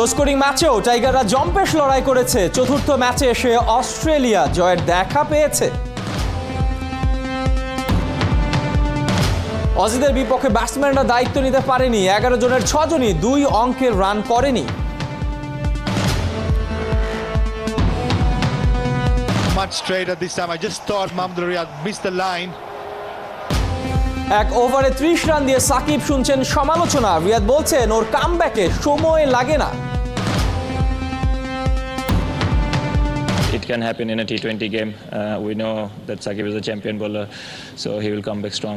Low scoring ম্যাচেও টাইগাররা জম্পেশ লড়াই করেছে। চতুর্থ ম্যাচে এসে অস্ট্রেলিয়া জয়ের দেখা পেয়েছে। অজিদের বিপক্ষে ব্যাটসম্যানরা দায়িত্ব নিতে পারেনি। 11 জনের 6 জনই 2 অঙ্কের রান করেনি। Much straighter this time. I just thought Mahmoud Riyad missed the line. এক ওভারে 30 রান দিয়ে সাকিব শুনছেন সমালোচনা। রিয়াদ বলছেন ওর কামব্যাকে সময় লাগে না। It can happen in a T20 game. We know that Sakib is a champion bowler, so he will come back strong.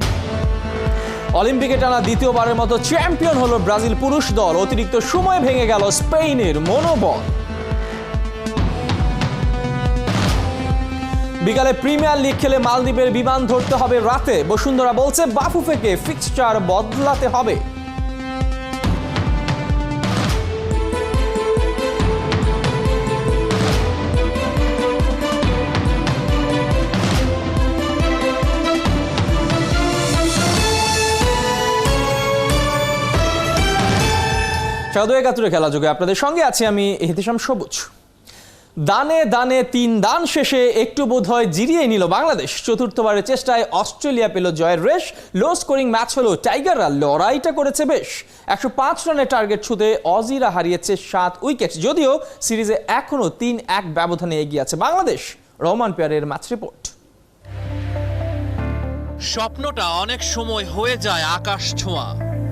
অলিম্পিকে টানা দ্বিতীয়বারের মতো চ্যাম্পিয়ন হলো ব্রাজিল পুরুষ দল। অতিরিক্ত সময় ভেঙে গেল স্পেনের মনোবল। বিকালে প্রিমিয়ার লিগ খেলে মালদ্বীপের বিমান ধরতে হবে রাতে। বসুন্ধরা বলছে বাফুফেকে ফিক্সচার বদলাতে হবে। শারদীয় একাত্তরে খেলা যোগে আপনাদের সঙ্গে আছি আমি ইহতিশাম সবুজ। দানে দানে 3 দান শেষে একটু বোধহয় জিরিয়ে নিল বাংলাদেশ। চতুর্থবারের চেষ্টায় অস্ট্রেলিয়া পেল জয়ের রেশ। লো স্কোরিং ম্যাচ হলো, টাইগাররা লড়াইটা করেছে বেশ। 105 রানের টার্গেট ছুঁতে অজিরা হারিয়েছে 7 উইকেট। যদিও সিরিজে এখনো 3-1 ব্যবধানে এগিয়ে আছে বাংলাদেশ। রহমান পেয়ারের ম্যাচ রিপোর্ট। স্বপ্নটা অনেক সময় হয়ে যায় আকাশ ছোঁয়া,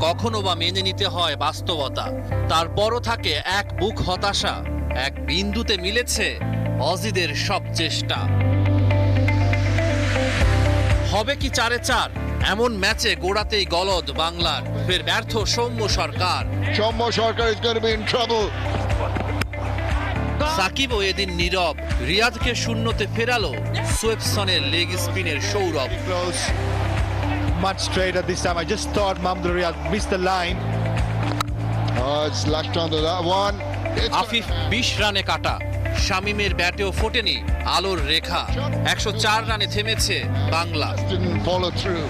কখনো বা মেনে নিতে হয় বাস্তবতা। তারপরও থাকে এক বুক হতাশা। এক বিন্দুতে মিলেছে অজিদের সব চেষ্টা। হবে কি 4-4? এমন ম্যাচে গোড়াতেই গলদ বাংলার। ফের ব্যর্থ সৌম্য সরকার। Is going to be in trouble. সাকিবও এদিন নীরব। রিয়াদকে শূন্যতে ফেরালো সোয়েবসনের লেগ স্পিনের সৌরভ। Close. Much straighter this time. I just thought Mahmoud Riyad missed the line. Oh, it's lashed onto that one. Afif 20 রানে কাটা। শামীমের ব্যাটেও ফোটেনি আলোর রেখা। 104 রানে থেমেছে Bangla. Didn't follow through.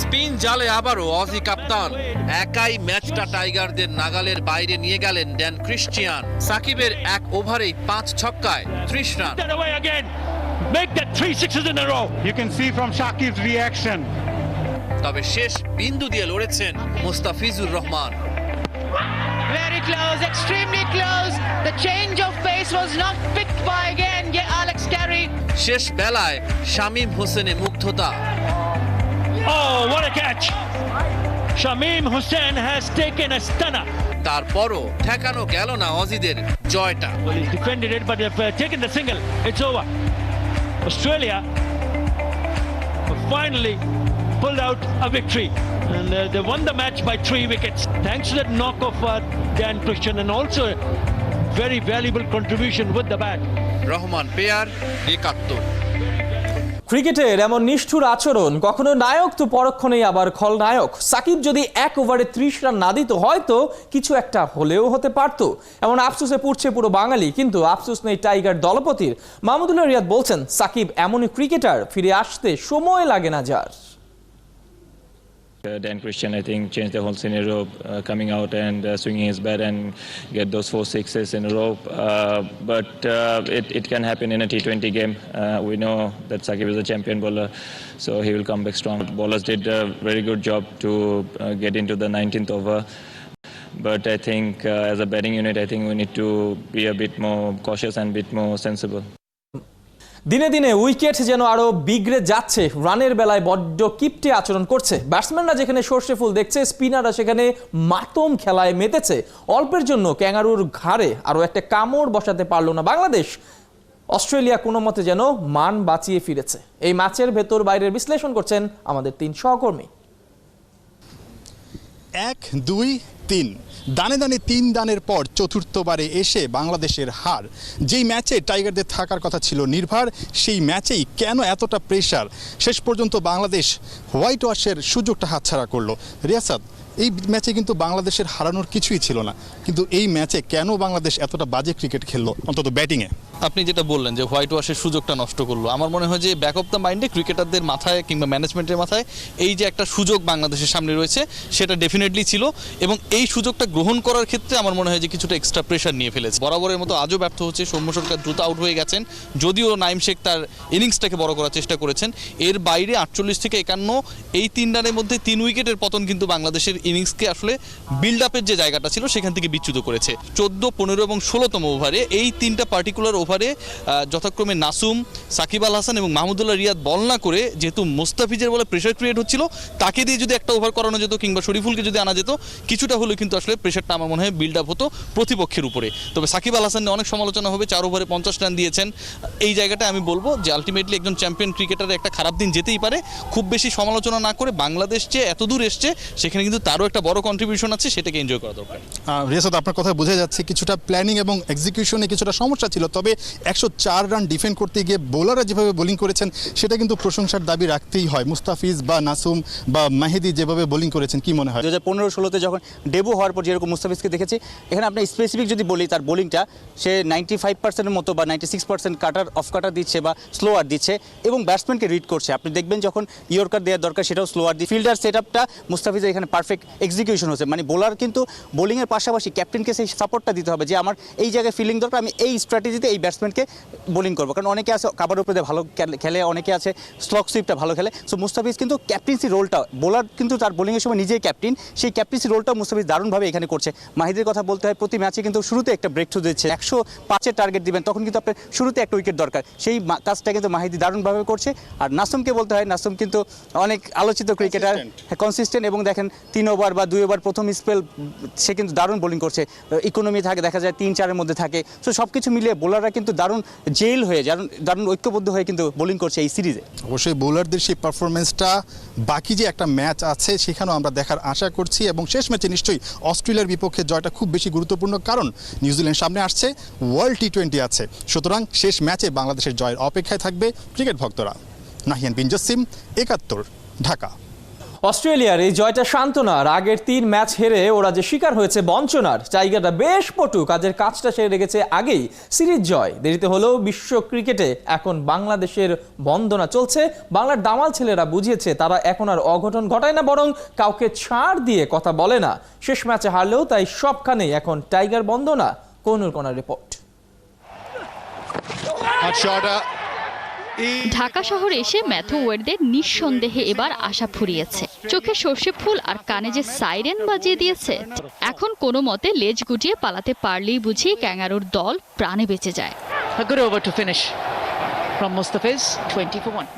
Spin জালে আবারও অজি কাপ্তান। একাই ম্যাচটা টাইগারদের নাগালের বাইরে নিয়ে গেলেন ড্যান ক্রিশ্চিয়ান। সাকিবের এক ওভারেই 5 ছক্কায় 30 রান। Make that 3 sixes in a row. You can see from Shakib's reaction. তবে শেষ বিন্দু দিয়ে লড়েছেন Mustafizur Rahman. Very close, extremely close. The change of pace was not picked by again Alex Carey. শেষ বেলায় শামীম হোসেনে মুগ্ধতা। Oh, what a catch! Shamim Hussain has taken a stunner. তারপরও ঠেকানো গেল না অজিদের জয়টা। Well, he's defended it, but they've taken the single. It's over. Australia finally pulled out a victory, and they won the match by 3 wickets thanks to that knock of Dan Christian, and also a very valuable contribution with the bat. Rahman pair 71। ক্রিকেটের এমন নিষ্ঠুর আচরণ, কখনো নায়ক তো পরক্ষণেই আবার খলনায়ক। সাকিব যদি 1 ওভারে 30 রান না দিত হয়তো কিছু একটা হলেও হতে পারত। এমন আফসোসে পড়ছে পুরো বাঙালি। কিন্তু আফসোস নেই টাইগার দলপতির। মাহমুদুল্লাহ রিয়াদ বলছেন সাকিব এমনই ক্রিকেটার, ফিরে আসতে সময় লাগে না যার। Dan Christian, I think, changed the whole scenario, coming out and swinging his bat and get those 4 sixes in a row. But it can happen in a T20 game. We know that Sakib is a champion bowler, so he will come back strong. Bowlers did a very good job to get into the 19th over. But I think as a batting unit, I think we need to be a bit more cautious and a bit more sensible. দিনে দিনে wicket যেন আরো বিগড়ে যাচ্ছে। রানের বেলায় বড্ড কিপটে আচরণ করছে। ব্যাটসম্যানরা যেখানে সর্ষে ফুল দেখছে, স্পিনাররা সেখানে মাতম খেলায় মেতেছে। অল্পের জন্য ক্যাঙ্গারুর ঘাড়ে আরো একটা কামড় বসাতে পারল না বাংলাদেশ। অস্ট্রেলিয়া কোনো মতে যেন মান বাঁচিয়ে ফিরেছে। এই ম্যাচের ভেতর বাইরের বিশ্লেষণ করছেন আমাদের 3 সহকর্মী। 1, 2, 3 দানে দানে 3 দানের পর চতুর্থবারে এসে বাংলাদেশের হার। যেই ম্যাচে টাইগারদের থাকার কথা ছিল নির্ভার, সেই ম্যাচেই কেন এতটা প্রেশার? শেষ পর্যন্ত বাংলাদেশ হোয়াইট ওয়াশের সুযোগটা হাতছাড়া করলো। রিয়াসাদ, এই ম্যাচে কিন্তু বাংলাদেশের হারানোর কিছুই ছিল না, কিন্তু এই ম্যাচে কেন বাংলাদেশ এতটা বাজে ক্রিকেট খেললো, অন্তত ব্যাটিংয়ে? আপনি যেটা বললেন যে হোয়াইট ওয়াশের সুযোগটা নষ্ট করলো, আমার মনে হয় যে ব্যাক অফ দ্য মাইন্ডে ক্রিকেটারদের মাথায় কিংবা ম্যানেজমেন্টের মাথায় এই যে একটা সুযোগ বাংলাদেশের সামনে রয়েছে সেটা ডেফিনেটলি ছিল, এবং এই সুযোগটা গ্রহণ করার ক্ষেত্রে আমার মনে হয় যে কিছুটা এক্সট্রা প্রেশার নিয়ে ফেলেছে। বরাবরের মতো আজও ব্যর্থ হচ্ছে। সৌম্য সরকার দ্রুত আউট হয়ে গেছেন, যদিও নাইম শেখ তার ইনিংসটাকে বড় করার চেষ্টা করেছেন। এর বাইরে 48 থেকে 51 এই 3 রানের মধ্যে 3 উইকেটের পতন কিন্তু বাংলাদেশের ইনিংসকে আসলে বিল্ড আপের যে জায়গাটা ছিল সেখান থেকে বিচ্যুত করেছে। 14, 15 এবং 16তম ওভারে এই 3টা পার্টিকুলার ওভারে যথাক্রমে নাসুম, সাকিব আল হাসান এবং মাহমুদুল্লাহ রিয়াদ বল না করে, যেহেতু মুস্তাফিজের বলে প্রেশার ক্রিয়েট হচ্ছিল, তাকে দিয়ে যদি একটা ওভার করানো যেত কিংবা শরীফুলকে যদি আনা যেত, কিছুটা হলেও কিন্তু আসলে প্রেশারটা আমার মনে হয় বিল্ড আপ হতো প্রতিপক্ষের উপরে। তবে সাকিব আল হাসান নিয়ে অনেক সমালোচনা হবে, 4 ওভারে 50 রান দিয়েছেন। এই জায়গাটায় আমি বলবো যে আলটিমেটলি একজন চ্যাম্পিয়ন ক্রিকেটারের একটা খারাপ দিন যেতেই পারে, খুব বেশি সমালোচনা না করে বাংলাদেশ যে এত দূর এসছে সেখানে কিন্তু তারও একটা বড় কন্ট্রিবিউশন আছে, সেটাকে এনজয় করা দরকার। রিয়াসাত, আপনার কথা বোঝা যাচ্ছে কিছুটা প্ল্যানিং এবং এক্সিকিউশনে কিছুটা সমস্যা ছিল, তবে 104 রান ডিফেন্ড করতে গিয়ে বোলাররা যেভাবে বোলিং করেছেন সেটা কিন্তু প্রশংসার দাবি রাখতেই হয়। মুস্তাফিজ বা নাসুম বা মাহিদি যেভাবে বোলিং করেছেন, কি মনে হয়? 2015-16তে যখন ডেবু হওয়ার পর যেরকম মুস্তাফিজকে দেখেছি, এখানে আপনি স্পেসিফিক যদি বলি তার বোলিংটা, সে 95%-এর মতো বা 96% কাটার অফ কাটার দিচ্ছে বা স্লোয়ার দিচ্ছে এবং ব্যাটসম্যানকে রিড করছে। আপনি দেখবেন যখন ইয়র্কার দেওয়ার দরকার সেটাও স্লোয়ার দিয়ে ফিল্ডার সেট আপটা মুস্তাফিজের এখানে পারফেক্ট এক্সিকিউশন হচ্ছে। মানে বোলার কিন্তু বোলিংয়ের পাশাপাশি ক্যাপ্টেনকে সেই সাপোর্টটা দিতে হবে যে আমার এই জায়গায় ফিল্ডিং দরকার, আমি এই স্ট্র্যাটেজিতে এই ব্যাটসম্যানকে বোলিং করবো। কারণ অনেকে আছে কাভার উপরে ভালো খেলে, অনেকে আছে স্লক সুইপটা ভালো খেলে। সো মুস্তাফিজ কিন্তু ক্যাপ্টেন্সি রোলটা, বোলার কিন্তু তার বোলিংয়ের সময় নিজেই ক্যাপ্টেন, সেই ক্যাপ্টেন্সি রোলটা মুস্তাফিজ দারুণভাবে এখানে করছে। মাহিদির কথা বলতে হয়, প্রতি ম্যাচে কিন্তু শুরুতে একটা ব্রেক থ্রু দিচ্ছে। 105-এর টার্গেট দিবেন তখন কিন্তু আপনার শুরুতে একটা উইকেট দরকার, সেই কাজটা কিন্তু মাহিদি দারুণভাবে করছে। আর নাসুমকে বলতে হয়, নাসুম কিন্তু অনেক আলোচিত ক্রিকেটার, কনসিস্টেন্ট, এবং দেখেন 3 ওভার বা 2 ওভার প্রথম স্পেল সে কিন্তু দারুণ বোলিং করছে। ইকোনমি থাকে, দেখা যায় 3-4-এর মধ্যে থাকে। সো সব কিছু মিলিয়ে বোলাররা কিন্তু দারুণ জেল হয়ে, দারুণ ঐক্যবদ্ধ হয়ে কিন্তু বোলিং করছে এই সিরিজে। অবশ্যই বোলারদের সেই পারফরমেন্সটা বাকি যে একটা ম্যাচ আছে সেখানেও আমরা দেখার আশা করছি, এবং শেষ ম্যাচে নিশ্চয়ই অস্ট্রেলিয়ার বিপক্ষে জয়টা খুব বেশি গুরুত্বপূর্ণ, কারণ নিউজিল্যান্ড সামনে আসছে, ওয়ার্ল্ড টি20 আছে। সুতরাং শেষ ম্যাচে বাংলাদেশের জয়ের অপেক্ষায় থাকবে ক্রিকেট ভক্তরা। নাহিয়ান বিন জসিম, 71, ঢাকা। অস্ট্রেলিয়ার এই জয়টা সান্ত্বনার। আগের 3 ম্যাচ হেরে ওরা যে শিকার হয়েছে বঞ্চনার, টাইগাররা বেশ পটু, কাজের কাজটা সেরে রেখেছে আগেই। সিরিজ জয় দেরিতে হলেও বিশ্ব ক্রিকেটে এখন বাংলাদেশের বন্দনা চলছে। বাংলার দামাল ছেলেরা বুঝিয়েছে তারা এখন আর অঘটন ঘটায় না, বরং কাউকে ছাড় দিয়ে কথা বলে না। শেষ ম্যাচে হারলেও তাই সবখানেই এখন টাইগার বন্দনা। কোনুর কোনার রিপোর্ট। ঢাকা শহরে এসে ম্যাথু ওয়েডদের নিঃসন্দেহে এবার আশা ফুরিয়েছে। চোখে সর্ষে ফুল আর কানে যে সাইরেন বাজিয়ে দিয়েছে, এখন কোনো মতে লেজ গুটিয়ে পালাতে পারলেই বুঝি ক্যাঙ্গারুর দল প্রাণে বেঁচে যায়।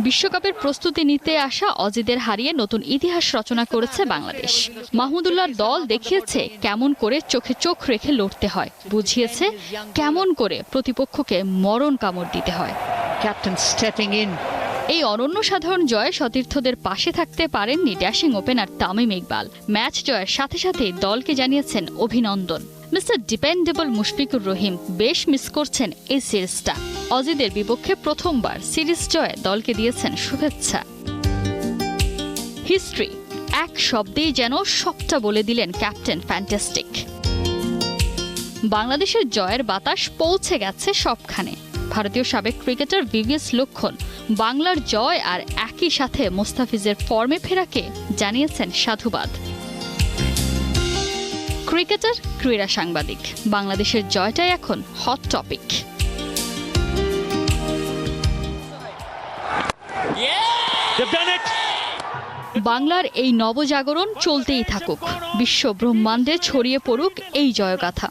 বিশ্বকাপের প্রস্তুতি নিতে আসা অজিদের হারিয়ে নতুন ইতিহাস রচনা করেছে বাংলাদেশ। মাহমুদুল্লাহর দল দেখিয়েছে কেমন করে চোখে চোখ রেখে লড়তে হয়, বুঝিয়েছে কেমন করে প্রতিপক্ষকে মরণ কামড় দিতে হয়। এই অনন্য সাধারণ জয়ে সতীর্থদের পাশে থাকতে পারেননি dashing opener Tamim Iqbal. Match জয়ের সাথে সাথে দলকে জানিয়েছেন অভিনন্দন। মিস্টার ডিপেন্ডেবল মুশফিকুর রহিম বেশ মিস করছেন এই সিরিজটা। অজিদের বিপক্ষে প্রথমবার সিরিজ জয়ে দলকে দিয়েছেন শুভেচ্ছা। হিস্ট্রি, এক শব্দেই যেন সবটা বলে দিলেন ক্যাপ্টেন ফ্যান্টাস্টিক। বাংলাদেশের জয়ের বাতাস পৌঁছে গেছে সবখানে। ভারতীয় সাবেক ক্রিকেটার ভিভিএস লক্ষণ বাংলার জয় আর একই সাথে মুস্তাফিজের ফর্মে ফেরাকে জানিয়েছেন সাধুবাদ। ক্রিকেটার, ক্রীড়া সাংবাদিক, বাংলাদেশের জয়টাই এখন হট টপিক। বাংলার এই নবজাগরণ চলতেই থাকুক, বিশ্ব ব্রহ্মাণ্ডে ছড়িয়ে পড়ুক এই জয়গাথা।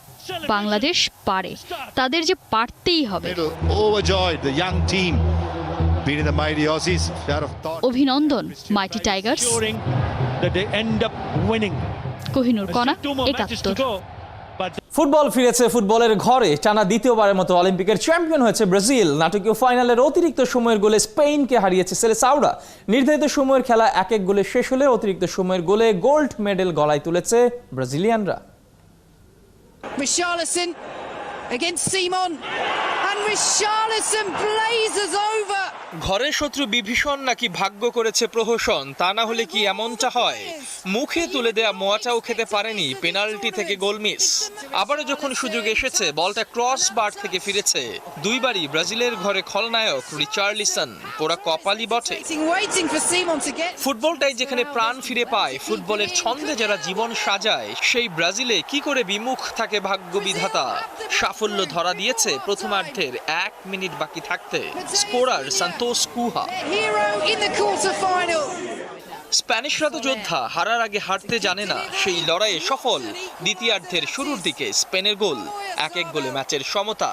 বাংলাদেশ পারে, তাদের যে পারতেই হবে। অভিনন্দন মাইটি টাইগার্স। কোহিনুর কণা, 71। ফুটবল ফিরেছে ফুটবলের ঘরে। টানা দ্বিতীয়বারের মতো অলিম্পিকের চ্যাম্পিয়ন হয়েছে ব্রাজিল। নাটকীয় ফাইনালের অতিরিক্ত সময়ের গোলে স্পেনকে হারিয়েছে সেলেসাওরা। নির্ধারিত সময়ের খেলা 1-1 গোলে শেষ হলে অতিরিক্ত সময়ের গোলে গোল্ড মেডেল গলায় তুলেছে ব্রাজিলিয়ানরা। Richarlison against Simon, and Richarlison blazes over ঘরের শত্রু বিভীষণ নাকি ভাগ্য করেছে প্রহসন, তা না হলে কি এমনটা হয়? মুখে তুলে দেয়া মোয়াটাও খেতে পারেনি, পেনাল্টি থেকে গোল মিস। আবারও যখন সুযোগ এসেছে, বলটা ক্রস বার থেকে ফিরেছে। দুইবারই ব্রাজিলের ঘরে খলনায়ক রিচার্লিসন, পোড়া কপালই বটে। ফুটবলটাই যেখানে প্রাণ ফিরে পায়, ফুটবলের ছন্দে যারা জীবন সাজায়, সেই ব্রাজিলে কি করে বিমুখ থাকে ভাগ্য বিধাতা? সাফল্য ধরা দিয়েছে প্রথমার্ধের 1 মিনিট বাকি থাকতে। Scorer Santos কুহা। স্প্যানিশরা তো যোদ্ধা, হারার আগে হারতে জানে না, সেই লড়াইয়ে সফল। দ্বিতীয়ার্ধের শুরুর দিকে স্পেনের গোল, 1-1 গোলে ম্যাচের সমতা।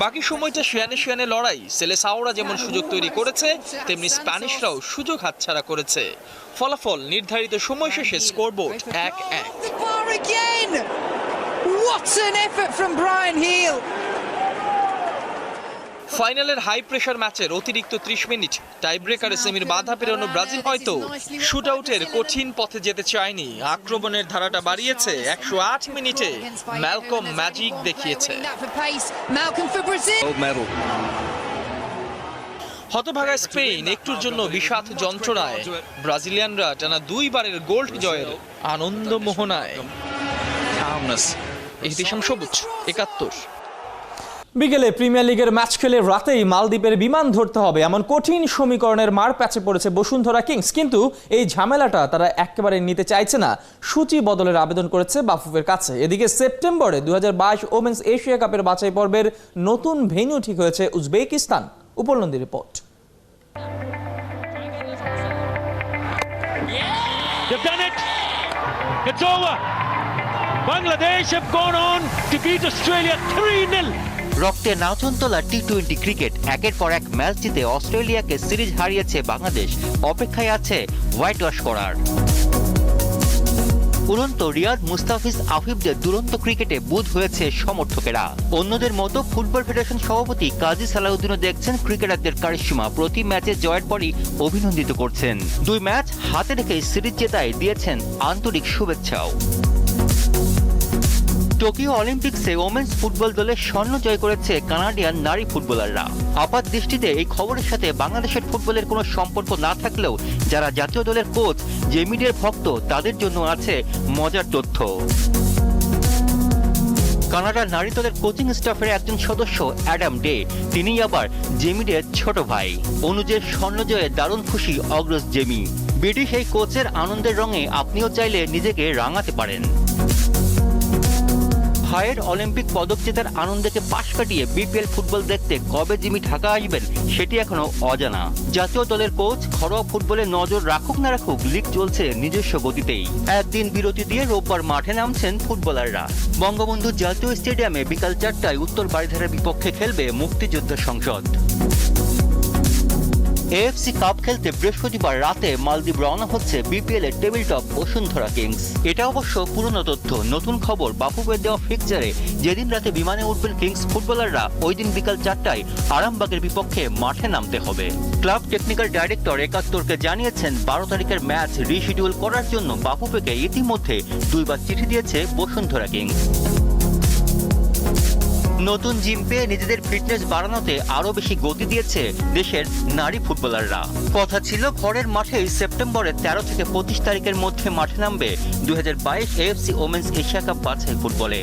বাকি সময়টা শিয়ানে লড়াই। সেলেসাওরা যেমন সুযোগ তৈরি করেছে, তেমনি স্প্যানিশরাও সুযোগ হাতছাড়া করেছে। ফলাফল নির্ধারিত সময় শেষে স্কোরবোর্ড 1-1। ফাইনালের হাই প্রেসার ম্যাচের অতিরিক্ত 30 মিনিট টাই ব্রেকারে সেমির বাধা পেরোনো ব্রাজিল হয়তো শুট আউটের কঠিন পথে যেতে চায়নি। আক্রমণের ধারাটা বাড়িয়েছে। 108 মিনিটে ম্যালকম ম্যাজিক দেখিয়েছে। হতভাগা স্পেন একটুর জন্য বিষাদ যন্ত্রণায়। ব্রাজিলিয়ানরা টানা 2 বারের গোল্ড জয়ের আনন্দ মোহনায়। ইহতিশাম সবুজ, 71। বিকেলে প্রিমিয়ার লিগের ম্যাচ খেলে রাতেই মালদ্বীপের বিমান ধরতে হবে, এমন কঠিন সমীকরণের মার প্যাচে পড়েছে বসুন্ধরা কিংস। কিন্তু এই ঝামেলাটা তারা একেবারে নিতে চাইছে না। সূচি বদলের আবেদন করেছে বাফুফের কাছে। এদিকে সেপ্টেম্বরে 2022 ওমেন্স এশিয়া কাপের বাছাই পর্বের নতুন ভেন্যু ঠিক হয়েছে উজবেকিস্তান। উপলব্ধি report. Bangladesh have gone on to beat Australia 3-0. রক্তে নাচন তোলা টি-20 ক্রিকেট, একের পর এক ম্যাচ জিতে অস্ট্রেলিয়াকে সিরিজ হারিয়েছে বাংলাদেশ। অপেক্ষায় আছে হোয়াইট ওয়াশ করার। উড়ন্ত রিয়াদ মুস্তাফিজ আফিফদের দুরন্ত ক্রিকেটে বুঁদ হয়েছে সমর্থকেরা। অন্যদের মতো ফুটবল ফেডারেশন সভাপতি কাজী সালাউদ্দিনও দেখছেন ক্রিকেটারদের কারিশমা। প্রতি ম্যাচে জয়ের পরই অভিনন্দিত করছেন। 2 ম্যাচ হাতে রেখে সিরিজ জেতায় দিয়েছেন আন্তরিক শুভেচ্ছাও। টোকিও অলিম্পিক্সে ওমেন্স ফুটবল দলের স্বর্ণ জয় করেছে কানাডিয়ান নারী ফুটবলাররা। আপাত দৃষ্টিতে এই খবরের সাথে বাংলাদেশের ফুটবলের কোনো সম্পর্ক না থাকলেও যারা জাতীয় দলের কোচ জেমিডের ভক্ত, তাদের জন্য আছে মজার তথ্য। কানাডার নারী দলের কোচিং স্টাফের একজন সদস্য অ্যাডাম ডে, তিনিই আবার জেমিডের ছোট ভাই। অনুজের স্বর্ণ জয়ে দারুণ খুশি অগ্রজ জেমি। ব্রিটিশ এই কোচের আনন্দের রঙে আপনিও চাইলে নিজেকে রাঙাতে পারেন। ভাইয়ের অলিম্পিক পদক জেতার আনন্দকে পাশ কাটিয়ে বিপিএল ফুটবল দেখতে কবে জিমি ঢাকা আসবেন সেটি এখনো অজানা। জাতীয় দলের কোচ ঘরোয়া ফুটবলে নজর রাখুক না রাখুক, লিগ চলছে নিজস্ব গতিতেই। একদিন বিরতি দিয়ে রোববার মাঠে নামছেন ফুটবলাররা। বঙ্গবন্ধু জাতীয় স্টেডিয়ামে বিকাল 4টায় উত্তর বারিধারার বিপক্ষে খেলবে মুক্তিযোদ্ধা সংসদ। এএফসি কাপ খেলতে বৃহস্পতিবার রাতে মালদ্বীপ রওনা হচ্ছে বিপিএল এর টেবিল টপ বসুন্ধরা কিংস। এটা অবশ্য পুরনো তথ্য। নতুন খবর, বাফুফের দেওয়া ফিক্সারে যেদিন রাতে বিমানে উঠবেন কিংস ফুটবলাররা, ওই দিন বিকাল 4টায় আরামবাগের বিপক্ষে মাঠে নামতে হবে। ক্লাব টেকনিক্যাল ডাইরেক্টর 71কে জানিয়েছেন 12 তারিখের ম্যাচ রিশিডিউল করার জন্য বাফুফেকে ইতিমধ্যে 2 বার চিঠি দিয়েছে বসুন্ধরা কিংস। নতুন জিম পেয়ে নিজেদের ফিটনেস বাড়ানোতে আরো বেশি গতি দিয়েছে দেশের নারী ফুটবলাররা। কথা ছিল ঘরের মাঠেই সেপ্টেম্বরের 13 থেকে 25 তারিখের মধ্যে মাঠে নামবে 2022 এএফসি ওমেন্স এশিয়া কাপ বাছাই ফুটবলে।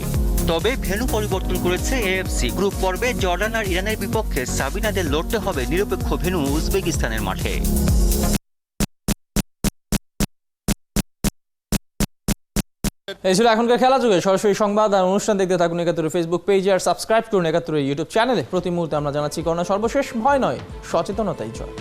তবে ভেন্যু পরিবর্তন করেছে এএফসি। গ্রুপ পর্বে জর্ডান আর ইরানের বিপক্ষে সাবিনাদের লড়তে হবে নিরপেক্ষ ভেন্যু উজবেকিস্তানের মাঠে। এই ছিল এখনকার খেলা যুগে সরাসরি সংবাদ আর অনুষ্ঠান দেখতে থাকুন 71 ফেসবুক পেজে আর সাবস্ক্রাইব করুন 71 ইউটিউব চ্যানেলে। প্রতি মুহূর্তে আমরা জানাচ্ছি করোনা সর্বশেষ, ভয় নয় সচেতনতাই জয়।